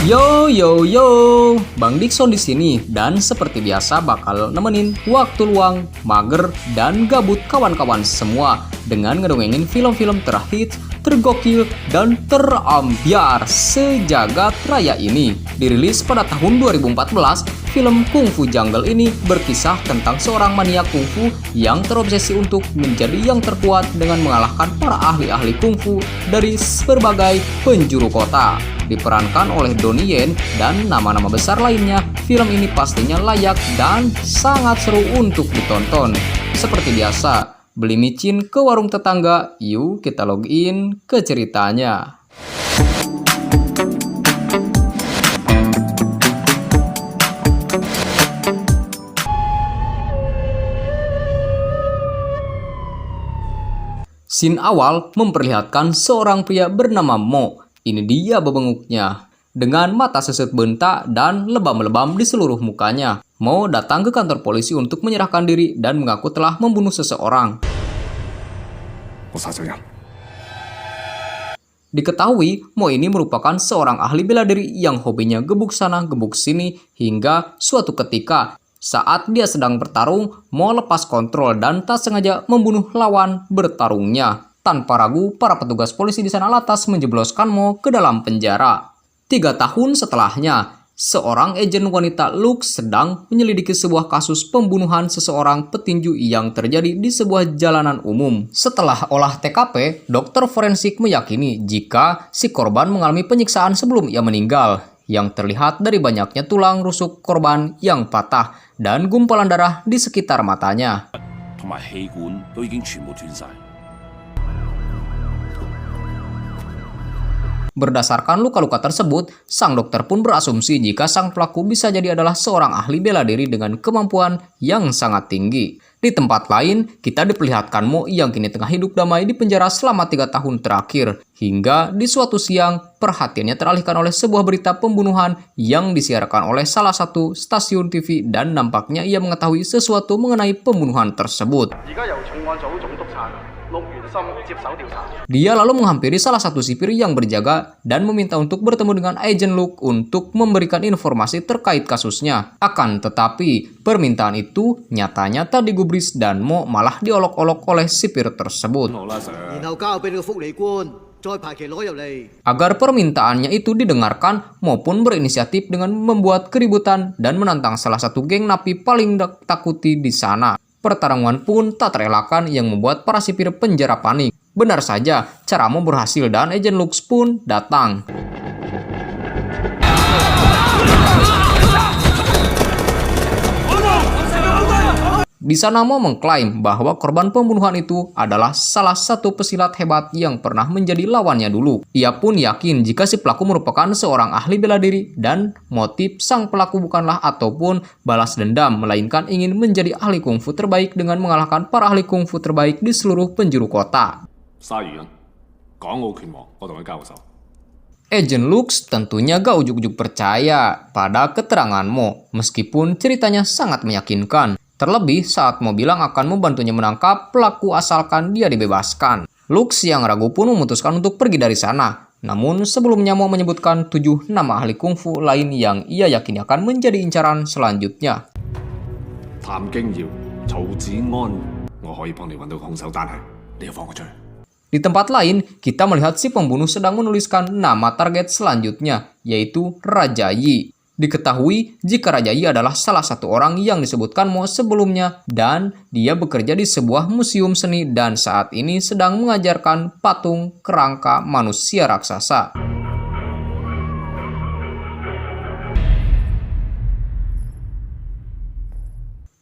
Yo yo yo, Bang Dikson di sini dan seperti biasa bakal nemenin waktu luang, mager dan gabut kawan-kawan semua dengan ngedongengin film-film terhits, tergokil dan terambiar sejagat raya ini. Dirilis pada tahun 2014, film Kung Fu Jungle ini berkisah tentang seorang maniak kungfu yang terobsesi untuk menjadi yang terkuat dengan mengalahkan para ahli-ahli kungfu dari berbagai penjuru kota. Diperankan oleh Donnie Yen dan nama-nama besar lainnya, film ini pastinya layak dan sangat seru untuk ditonton. Seperti biasa, beli micin ke warung tetangga, yuk kita login ke ceritanya. Scene awal memperlihatkan seorang pria bernama Mo. Ini dia bebenguknya. Dengan mata sesut bentak dan lebam-lebam di seluruh mukanya, Mo datang ke kantor polisi untuk menyerahkan diri dan mengaku telah membunuh seseorang. Diketahui, Mo ini merupakan seorang ahli bela diri yang hobinya gebuk sana gebuk sini hingga suatu ketika saat dia sedang bertarung, Mo lepas kontrol dan tak sengaja membunuh lawan bertarungnya. Tanpa ragu, para petugas polisi di sana lantas menjebloskan Mo ke dalam penjara. 3 tahun setelahnya, seorang agen wanita Lux sedang menyelidiki sebuah kasus pembunuhan seseorang petinju yang terjadi di sebuah jalanan umum. Setelah olah TKP, dokter forensik meyakini jika si korban mengalami penyiksaan sebelum ia meninggal, yang terlihat dari banyaknya tulang rusuk korban yang patah dan gumpalan darah di sekitar matanya. Berdasarkan luka-luka tersebut, sang dokter pun berasumsi jika sang pelaku bisa jadi adalah seorang ahli bela diri dengan kemampuan yang sangat tinggi. Di tempat lain, kita diperlihatkan Mo yang kini tengah hidup damai di penjara selama 3 tahun terakhir. Hingga di suatu siang, perhatiannya teralihkan oleh sebuah berita pembunuhan yang disiarkan oleh salah satu stasiun TV dan nampaknya ia mengetahui sesuatu mengenai pembunuhan tersebut. Dia lalu menghampiri salah satu sipir yang berjaga dan meminta untuk bertemu dengan Agent Luke untuk memberikan informasi terkait kasusnya. Akan tetapi, permintaan itu nyatanya tak digubris dan Mo malah diolok-olok oleh sipir tersebut. Agar permintaannya itu didengarkan, Mo pun berinisiatif dengan membuat keributan dan menantang salah satu geng napi paling takuti di sana. Pertarungan pun tak terelakkan yang membuat para sipir penjara panik. Benar saja, cara Mo berhasil dan Agent Lux pun datang. Di sana Mo mengklaim bahwa korban pembunuhan itu adalah salah satu pesilat hebat yang pernah menjadi lawannya dulu. Ia pun yakin jika si pelaku merupakan seorang ahli bela diri dan motif sang pelaku bukanlah ataupun balas dendam, melainkan ingin menjadi ahli kungfu terbaik dengan mengalahkan para ahli kungfu terbaik di seluruh penjuru kota. Agent Lux tentunya gak ujuk-ujuk percaya pada keterangan Mo, meskipun ceritanya sangat meyakinkan. Terlebih saat Mo bilang akan membantunya menangkap pelaku asalkan dia dibebaskan. Lux yang ragu pun memutuskan untuk pergi dari sana. Namun sebelumnya Mo menyebutkan 7 nama ahli kungfu lain yang ia yakini akan menjadi incaran selanjutnya. Di tempat lain, kita melihat si pembunuh sedang menuliskan nama target selanjutnya, yaitu Raja Yi. Diketahui jika Raja Yi adalah salah satu orang yang disebutkan Mo sebelumnya dan dia bekerja di sebuah museum seni dan saat ini sedang mengajarkan patung kerangka manusia raksasa.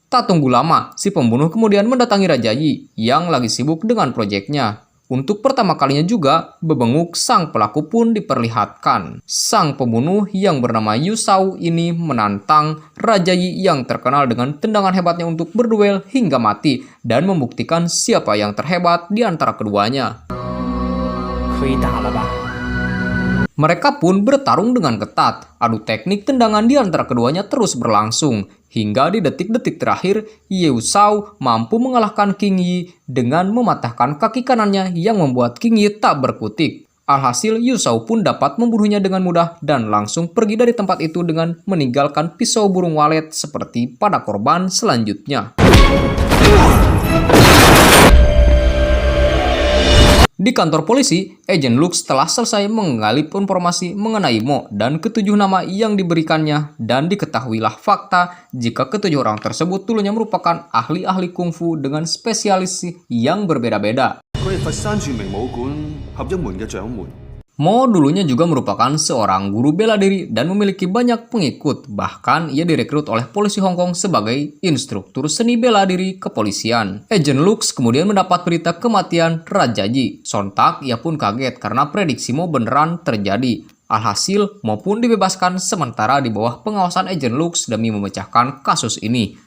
Tak tunggu lama, si pembunuh kemudian mendatangi Raja Yi yang lagi sibuk dengan proyeknya. Untuk pertama kalinya juga, bebenguk sang pelaku pun diperlihatkan. Sang pembunuh yang bernama Yu Shao ini menantang Raja Yi yang terkenal dengan tendangan hebatnya untuk berduel hingga mati dan membuktikan siapa yang terhebat di antara keduanya. Mereka pun bertarung dengan ketat. Adu teknik tendangan di antara keduanya terus berlangsung. Hingga di detik-detik terakhir, Yu Shao mampu mengalahkan King Yi dengan mematahkan kaki kanannya yang membuat King Yi tak berkutik. Alhasil, Yusau pun dapat membunuhnya dengan mudah dan langsung pergi dari tempat itu dengan meninggalkan pisau burung walet seperti pada korban selanjutnya. Di kantor polisi, Agent Lux telah selesai menggali informasi mengenai Mo dan ketujuh nama yang diberikannya, dan diketahuilah fakta jika ketujuh orang tersebut dulunya merupakan ahli-ahli kungfu dengan spesialis yang berbeda-beda. Mo dulunya juga merupakan seorang guru bela diri dan memiliki banyak pengikut. Bahkan ia direkrut oleh polisi Hong Kong sebagai instruktur seni bela diri kepolisian. Agent Lux kemudian mendapat berita kematian Raja Ji. Sontak ia pun kaget karena prediksi Mo beneran terjadi. Alhasil, Mo pun dibebaskan sementara di bawah pengawasan Agent Lux demi memecahkan kasus ini.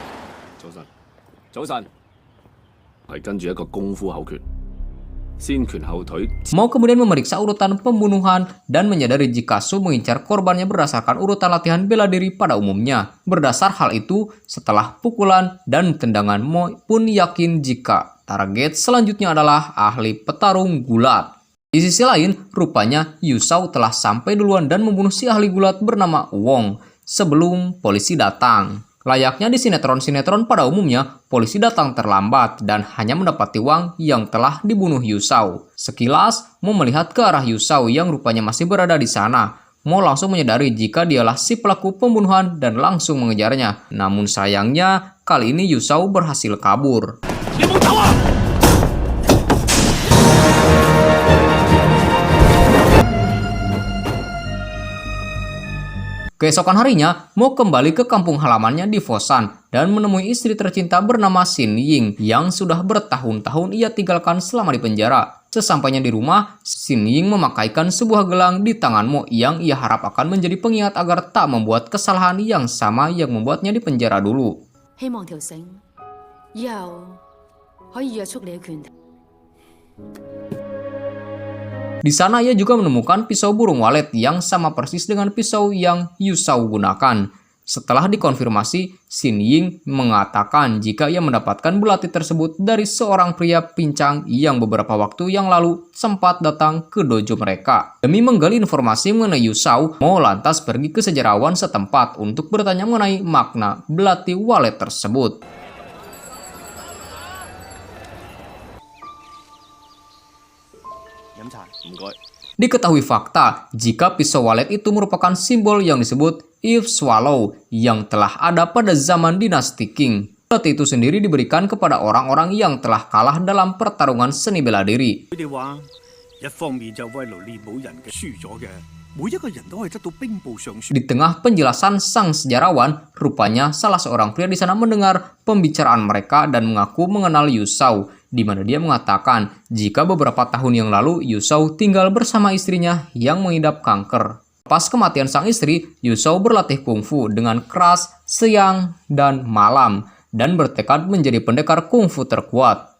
Mo kemudian memeriksa urutan pembunuhan dan menyadari jika Su mengincar korbannya berdasarkan urutan latihan bela diri pada umumnya. Berdasar hal itu, setelah pukulan dan tendangan, Mo pun yakin jika target selanjutnya adalah ahli petarung gulat. Di sisi lain, rupanya Yusau telah sampai duluan dan membunuh si ahli gulat bernama Wong sebelum polisi datang. Layaknya di sinetron-sinetron pada umumnya, polisi datang terlambat dan hanya mendapati Wang yang telah dibunuh Yusau. Sekilas, Mo melihat ke arah Yusau yang rupanya masih berada di sana. Mo langsung menyadari jika dialah si pelaku pembunuhan dan langsung mengejarnya. Namun sayangnya, kali ini Yusau berhasil kabur. Keesokan harinya, Mo kembali ke kampung halamannya di Foshan dan menemui istri tercinta bernama Xin Ying yang sudah bertahun-tahun ia tinggalkan selama di penjara. Sesampainya di rumah, Xin Ying memakaikan sebuah gelang di tangan Mo yang ia harap akan menjadi pengingat agar tak membuat kesalahan yang sama yang membuatnya di penjara dulu. Di sana ia juga menemukan pisau burung walet yang sama persis dengan pisau yang Yusau gunakan. Setelah dikonfirmasi, Xin Ying mengatakan jika ia mendapatkan belati tersebut dari seorang pria pincang yang beberapa waktu yang lalu sempat datang ke dojo mereka. Demi menggali informasi mengenai Yusau, Mo lantas pergi ke sejarawan setempat untuk bertanya mengenai makna belati walet tersebut. Diketahui fakta jika pisau walet itu merupakan simbol yang disebut Eve Swallow yang telah ada pada zaman dinasti Qing. Belati itu sendiri diberikan kepada orang-orang yang telah kalah dalam pertarungan seni bela diri. Di tengah penjelasan sang sejarawan, rupanya salah seorang pria di sana mendengar pembicaraan mereka dan mengaku mengenal Yusau, di mana dia mengatakan jika beberapa tahun yang lalu Yusau tinggal bersama istrinya yang mengidap kanker. Pas kematian sang istri, Yusau berlatih kungfu dengan keras siang dan malam dan bertekad menjadi pendekar kungfu terkuat.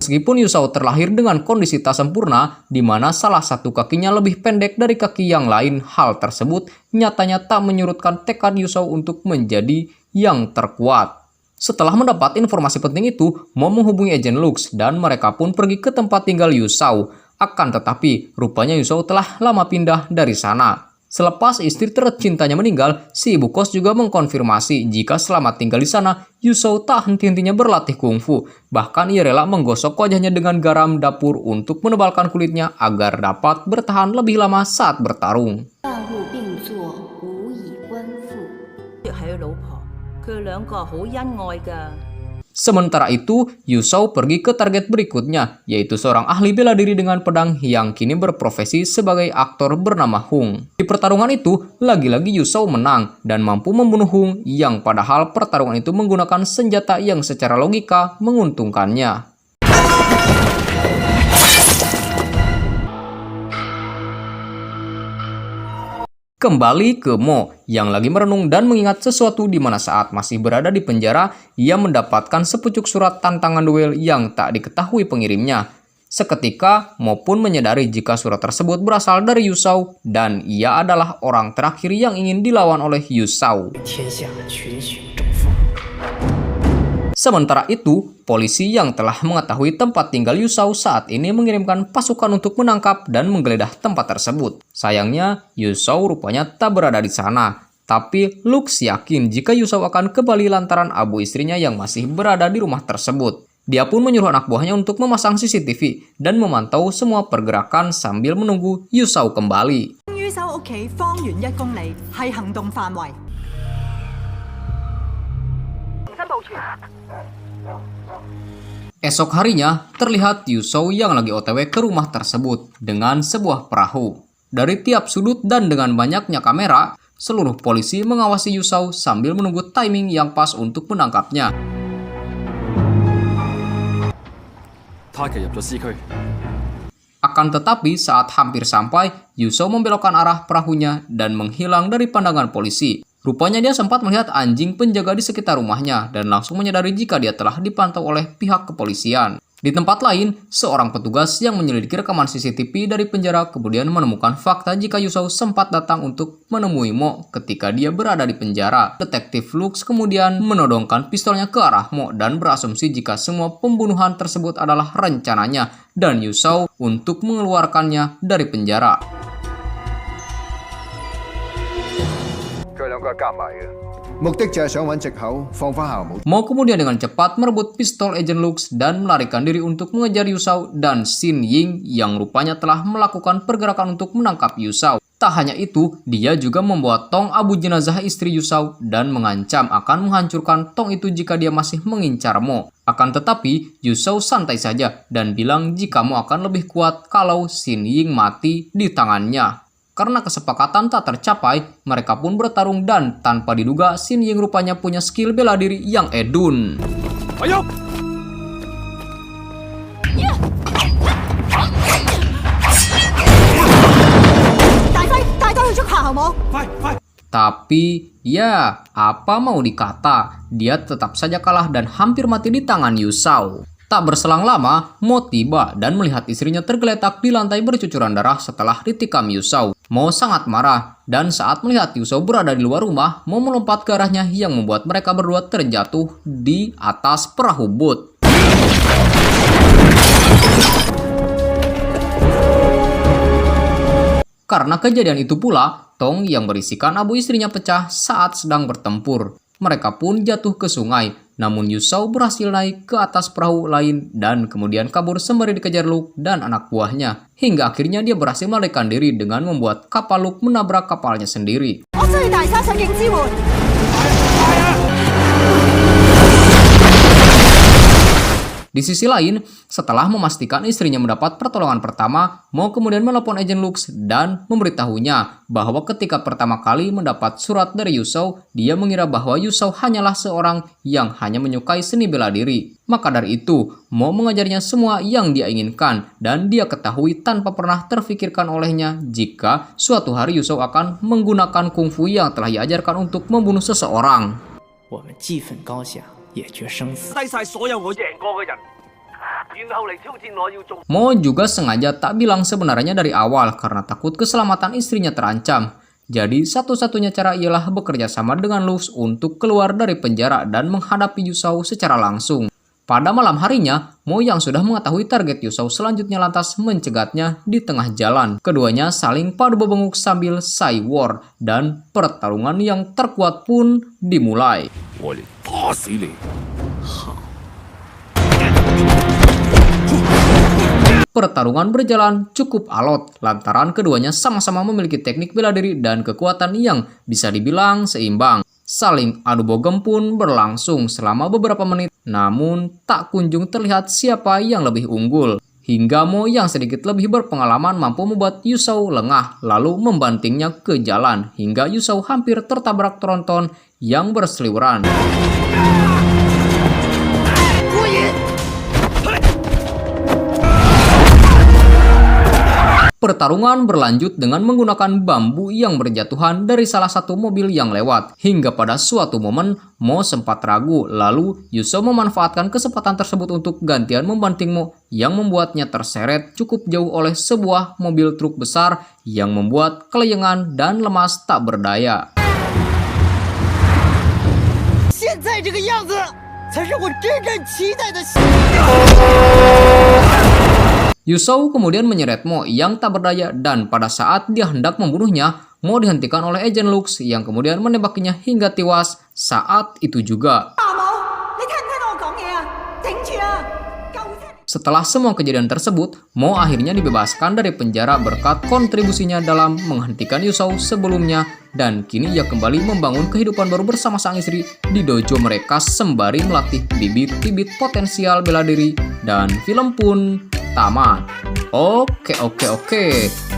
Meskipun Yusau terlahir dengan kondisi tak sempurna, di mana salah satu kakinya lebih pendek dari kaki yang lain, hal tersebut nyatanya tak menyurutkan tekad Yusau untuk menjadi yang terkuat. Setelah mendapat informasi penting itu, Mo menghubungi Agent Lux dan mereka pun pergi ke tempat tinggal Yusau. Akan tetapi, rupanya Yusau telah lama pindah dari sana. Selepas istri tercintanya meninggal, si ibu kos juga mengkonfirmasi jika selama tinggal di sana, Yusau tak henti-hentinya berlatih kungfu. Bahkan ia rela menggosok wajahnya dengan garam dapur untuk menebalkan kulitnya agar dapat bertahan lebih lama saat bertarung. Sementara itu, Yusau pergi ke target berikutnya, yaitu seorang ahli bela diri dengan pedang yang kini berprofesi sebagai aktor bernama Hung. Di pertarungan itu, lagi-lagi Yusau menang dan mampu membunuh Hung yang padahal pertarungan itu menggunakan senjata yang secara logika menguntungkannya. Kembali ke Mo yang lagi merenung dan mengingat sesuatu di mana saat masih berada di penjara, ia mendapatkan sepucuk surat tantangan duel yang tak diketahui pengirimnya. Seketika, Mo pun menyadari jika surat tersebut berasal dari Yusau dan ia adalah orang terakhir yang ingin dilawan oleh Yusau. Sementara itu, polisi yang telah mengetahui tempat tinggal Yusao saat ini mengirimkan pasukan untuk menangkap dan menggeledah tempat tersebut. Sayangnya, Yusao rupanya tak berada di sana. Tapi Lux yakin jika Yusao akan kembali lantaran abu istrinya yang masih berada di rumah tersebut. Dia pun menyuruh anak buahnya untuk memasang CCTV dan memantau semua pergerakan sambil menunggu Yusao kembali. Esok harinya, terlihat Yusao yang lagi OTW ke rumah tersebut dengan sebuah perahu. Dari tiap sudut dan dengan banyaknya kamera, seluruh polisi mengawasi Yusao sambil menunggu timing yang pas untuk menangkapnya. Akan tetapi saat hampir sampai, Yusao membelokkan arah perahunya dan menghilang dari pandangan polisi. Rupanya dia sempat melihat anjing penjaga di sekitar rumahnya dan langsung menyadari jika dia telah dipantau oleh pihak kepolisian. Di tempat lain, seorang petugas yang menyelidiki rekaman CCTV dari penjara kemudian menemukan fakta jika Yusao sempat datang untuk menemui Mo ketika dia berada di penjara. Detektif Lux kemudian menodongkan pistolnya ke arah Mo dan berasumsi jika semua pembunuhan tersebut adalah rencananya dan Yusao untuk mengeluarkannya dari penjara. Mo kemudian dengan cepat merebut pistol Agent Lux dan melarikan diri untuk mengejar Yusao dan Xin Ying yang rupanya telah melakukan pergerakan untuk menangkap Yusao. Tak hanya itu, dia juga membawa tong abu jenazah istri Yusao dan mengancam akan menghancurkan tong itu jika dia masih mengincar Mo. Akan tetapi, Yusao santai saja dan bilang jika Mo akan lebih kuat kalau Xin Ying mati di tangannya. Karena kesepakatan tak tercapai, mereka pun bertarung dan tanpa diduga Xin Ying rupanya punya skill bela diri yang edun. Ayo! Tapi ya, apa mau dikata, dia tetap saja kalah dan hampir mati di tangan Yusao. Tak berselang lama, Mo tiba dan melihat istrinya tergeletak di lantai bercucuran darah setelah ditikam Yusao. Mo sangat marah, dan saat melihat Yusao berada di luar rumah, Mo melompat ke arahnya yang membuat mereka berdua terjatuh di atas perahu bot. Karena kejadian itu pula, tong yang berisikan abu istrinya pecah saat sedang bertempur. Mereka pun jatuh ke sungai, namun Yusao berhasil naik ke atas perahu lain dan kemudian kabur sembari dikejar Lux dan anak buahnya. Hingga akhirnya dia berhasil melarikan diri dengan membuat kapal Lux menabrak kapalnya sendiri. Di sisi lain, setelah memastikan istrinya mendapat pertolongan pertama, Mo kemudian menelepon Agent Lux dan memberitahunya bahwa ketika pertama kali mendapat surat dari Yusao, dia mengira bahwa Yusao hanyalah seorang yang hanya menyukai seni bela diri. Maka dari itu, Mo mengajarnya semua yang dia inginkan dan dia ketahui tanpa pernah terfikirkan olehnya jika suatu hari Yusao akan menggunakan kungfu yang telah diajarkan untuk membunuh seseorang. Mo juga sengaja tak bilang sebenarnya dari awal karena takut keselamatan istrinya terancam. Jadi satu-satunya cara ialah bekerja sama dengan Lux untuk keluar dari penjara dan menghadapi Yusao secara langsung. Pada malam harinya, Mo yang sudah mengetahui target Yusao selanjutnya lantas mencegatnya di tengah jalan. Keduanya saling padu bebenguk sambil say war dan pertarungan yang terkuat pun dimulai. Pertarungan berjalan cukup alot lantaran keduanya sama-sama memiliki teknik bela diri dan kekuatan yang bisa dibilang seimbang. Saling adu bogem pun berlangsung selama beberapa menit, namun tak kunjung terlihat siapa yang lebih unggul. Hingga Mo yang sedikit lebih berpengalaman mampu membuat Yusao lengah lalu membantingnya ke jalan hingga Yusao hampir tertabrak tronton yang berseliweran. Pertarungan berlanjut dengan menggunakan bambu yang berjatuhan dari salah satu mobil yang lewat. Hingga pada suatu momen, Mo sempat ragu, lalu Yusao memanfaatkan kesempatan tersebut untuk gantian membanting Mo yang membuatnya terseret cukup jauh oleh sebuah mobil truk besar yang membuat kelayangan dan lemas tak berdaya. 才是我真正期待的。 Yuzhou kemudian menyeret Mo yang tak berdaya dan pada saat dia hendak membunuhnya, Mo dihentikan oleh Agent Lux yang kemudian menembakinya hingga tewas saat itu juga. 大毛，你聽唔聽到我講嘢啊？頂住啊！救車！ Setelah semua kejadian tersebut, Mo akhirnya dibebaskan dari penjara berkat kontribusinya dalam menghentikan Yuzhou sebelumnya dan kini ia kembali membangun kehidupan baru bersama sang istri di dojo mereka sembari melatih bibit-bibit potensial bela diri dan film pun tamat. Oke,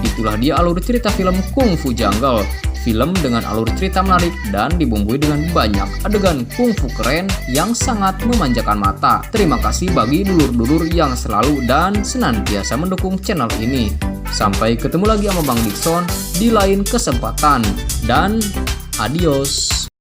itulah dia alur cerita film Kung Fu Jungle. Film dengan alur cerita menarik dan dibumbui dengan banyak adegan kungfu keren yang sangat memanjakan mata. Terima kasih bagi dulur-dulur yang selalu dan senantiasa mendukung channel ini. Sampai ketemu lagi sama Bang Dickson di lain kesempatan. Dan adios.